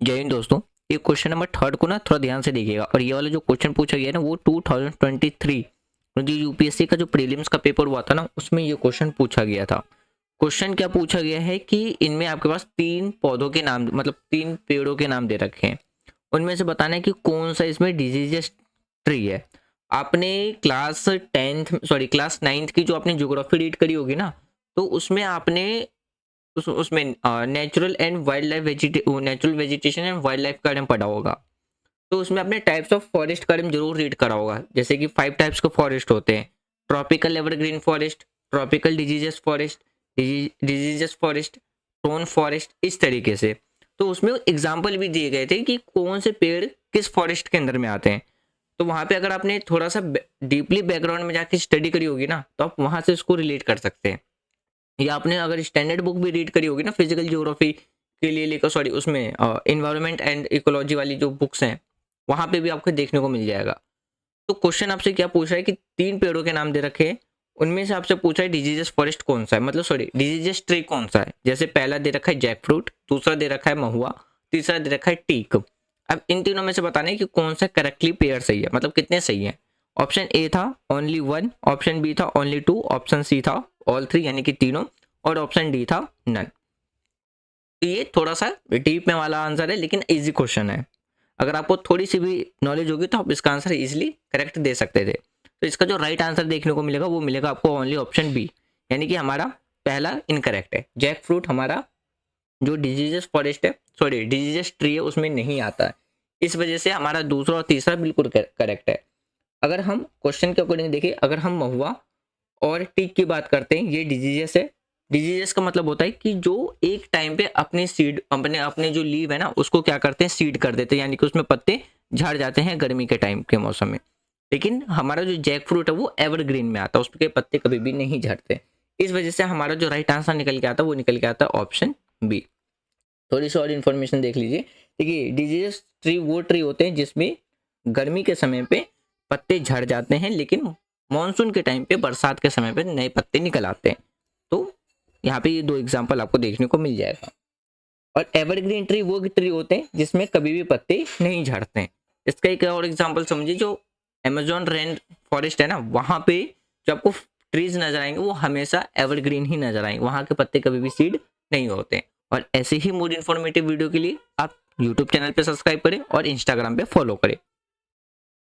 जय हिंद दोस्तों। ये क्वेश्चन नंबर थर्ड को ना थोड़ा ध्यान से देखिएगा। और ये वाला जो क्वेश्चन पूछा गया है ना वो 2023 जो यूपीएससी का जो प्रीलिम्स का पेपर हुआ था ना उसमें ये क्वेश्चन पूछा गया था। क्वेश्चन क्या पूछा गया है कि इनमें आपके पास तीन पौधों के नाम मतलब तीन पेड़ों के नाम दे रखे हैं, उनमें से बताना है कि कौन सा इसमें डिजीजियस ट्री है। आपने क्लास 9th की जो आपने ज्योग्राफी रीड करी होगी ना, तो उसमें आपने उसमें natural vegetation and wild life का पढ़ा होगा। तो उसमें आपने टाइप्स ऑफ फॉरेस्ट का जरूर रीड करा होगा, जैसे कि 5 टाइप्स के फॉरेस्ट होते हैं। Tropical evergreen forest, tropical deciduous forest, thorn forest, इस तरीके से। तो उसमें एग्जाम्पल भी दिए गए थे कि कौन से पेड़ किस फॉरेस्ट के अंदर में आते हैं। तो वहाँ पे अगर आपने थोड़ा सा डीपली बैकग्राउंड में जाके स्टडी करी होगी ना, तो आप वहाँ से इसको रिलेट कर सकते हैं। या आपने अगर स्टैंडर्ड बुक भी रीड करी होगी ना फिजिकल ज्योग्राफी के लिए लेकर, सॉरी उसमें इन्वायरमेंट एंड इकोलॉजी वाली जो बुक्स हैं वहाँ पे भी आपको देखने को मिल जाएगा। तो क्वेश्चन आपसे क्या पूछ रहा है कि तीन पेड़ों के नाम दे रखे हैं, उनमें से आपसे पूछा है डिजीजियस फॉरेस्ट कौन सा है, मतलब सॉरी डिजीजियस ट्री कौन सा है। जैसे पहला दे रखा है जैक फ्रूट, दूसरा दे रखा है महुआ, तीसरा दे रखा है टीक। अब इन तीनों में से बताना है कि कौन सा करेक्टली पेयर सही है, मतलब कितने सही है। ऑप्शन ए था ओनली वन, ऑप्शन बी था ओनली टू, ऑप्शन सी था ऑल थ्री यानी कि तीनों, और ऑप्शन डी था नन। तो ये थोड़ा सा डीप में वाला आंसर है लेकिन इजी क्वेश्चन है। अगर आपको थोड़ी सी भी नॉलेज होगी तो आप इसका आंसर इजीली करेक्ट दे सकते थे। तो इसका जो राइट आंसर देखने को मिलेगा वो मिलेगा आपको ओनली ऑप्शन बी, यानी कि हमारा पहला इनकरेक्ट है। जैक फ्रूट हमारा जो डिजीजियस फॉरेस्ट है, सॉरी डिजीजियस ट्री है, उसमें नहीं आता है। इस वजह से हमारा दूसरा और तीसरा बिल्कुल करेक्ट है। अगर हम क्वेश्चन के अकॉर्डिंग देखिए, अगर हम महुआ और टीक की बात करते हैं, ये डिजीजियस है। डिजीजियस का मतलब होता है कि जो एक टाइम पे अपने सीड अपने अपने जो लीव है ना उसको क्या करते हैं, सीड कर देते हैं, यानी कि उसमें पत्ते झड़ जाते हैं गर्मी के टाइम के मौसम में। लेकिन हमारा जो जैक फ्रूट है वो एवरग्रीन में आता है, उसके पत्ते कभी भी नहीं झड़ते। इस वजह से हमारा जो राइट आंसर निकल के आता है वो निकल के आता है ऑप्शन बी। थोड़ी सी और इन्फॉर्मेशन देख लीजिए। देखिए डिजीजियस ट्री वो ट्री होते हैं जिसमें गर्मी के समय पे पत्ते झड़ जाते हैं, लेकिन मानसून के टाइम पे बरसात के समय पे नए पत्ते निकल आते हैं। तो यहाँ पे ये दो एग्जाम्पल आपको देखने को मिल जाएगा। और एवरग्रीन ट्री वो ट्री होते हैं जिसमें कभी भी पत्ते नहीं झड़ते हैं। इसका एक और एग्जाम्पल समझिए, जो अमेजोन रेन फॉरेस्ट है ना, वहाँ पे जो आपको ट्रीज नजर आएंगे वो हमेशा एवरग्रीन ही नजर आएंगे, वहाँ के पत्ते कभी भी सीड नहीं होते। और ऐसे ही मोर इन्फॉर्मेटिव वीडियो के लिए आप यूट्यूब चैनल पे सब्सक्राइब करें और इंस्टाग्राम पे फॉलो करें।